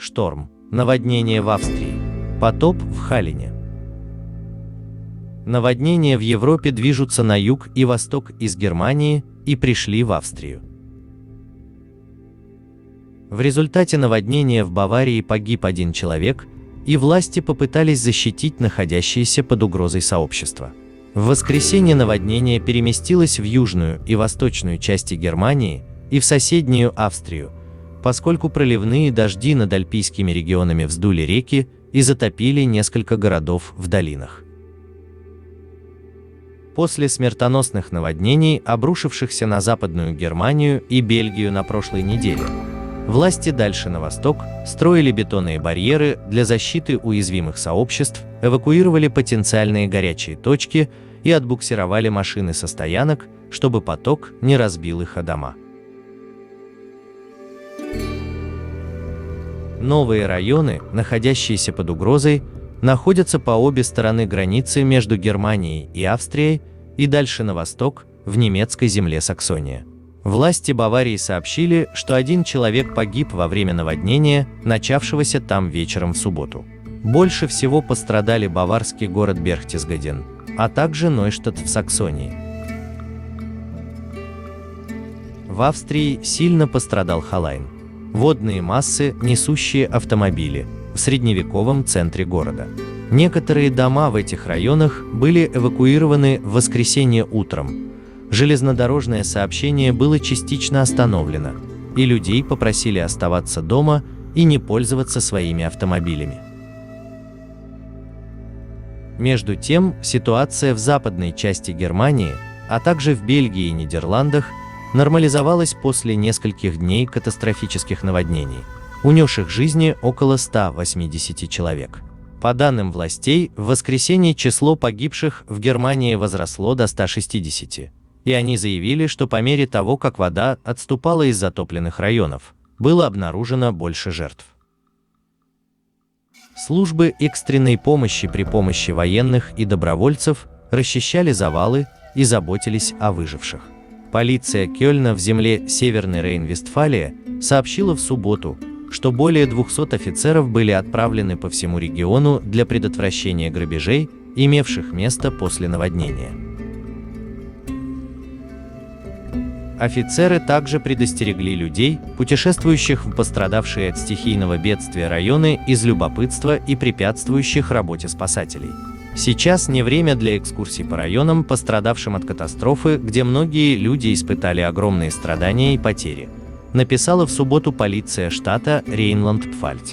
Шторм. Наводнение в Австрии. Потоп в Халлине. Наводнения в Европе движутся на юг и восток из Германии и пришли в Австрию. В результате наводнения в Баварии погиб 1 человек, и власти попытались защитить находящееся под угрозой сообщество. В воскресенье наводнение переместилось в южную и восточную части Германии и в соседнюю Австрию, поскольку проливные дожди над альпийскими регионами вздули реки и затопили несколько городов в долинах. После смертоносных наводнений, обрушившихся на Западную Германию и Бельгию на прошлой неделе, власти дальше на восток строили бетонные барьеры для защиты уязвимых сообществ, эвакуировали потенциальные горячие точки и отбуксировали машины со стоянок, чтобы поток не разбил их о дома. Новые районы, находящиеся под угрозой, находятся по обе стороны границы между Германией и Австрией и дальше на восток, в немецкой земле Саксония. Власти Баварии сообщили, что 1 человек погиб во время наводнения, начавшегося там вечером в субботу. Больше всего пострадали баварский город Берхтесгаден, а также Нойштадт в Саксонии. В Австрии сильно пострадал Халлайн. Водные массы, несущие автомобили, в средневековом центре города. Некоторые дома в этих районах были эвакуированы в воскресенье утром. Железнодорожное сообщение было частично остановлено, и людей попросили оставаться дома и не пользоваться своими автомобилями. Между тем, ситуация в западной части Германии, а также в Бельгии и Нидерландах, нормализовалась после нескольких дней катастрофических наводнений, унесших жизни около 180 человек. По данным властей, в воскресенье число погибших в Германии возросло до 160, и они заявили, что по мере того, как вода отступала из затопленных районов, было обнаружено больше жертв. Службы экстренной помощи при помощи военных и добровольцев расчищали завалы и заботились о выживших. Полиция Кёльна в земле Северной Рейн-Вестфалия сообщила в субботу, что более 200 офицеров были отправлены по всему региону для предотвращения грабежей, имевших место после наводнения. Офицеры также предостерегли людей, путешествующих в пострадавшие от стихийного бедствия районы, из любопытства и препятствующих работе спасателей. Сейчас не время для экскурсий по районам, пострадавшим от катастрофы, где многие люди испытали огромные страдания и потери, написала в субботу полиция штата Рейнланд-Пфальц.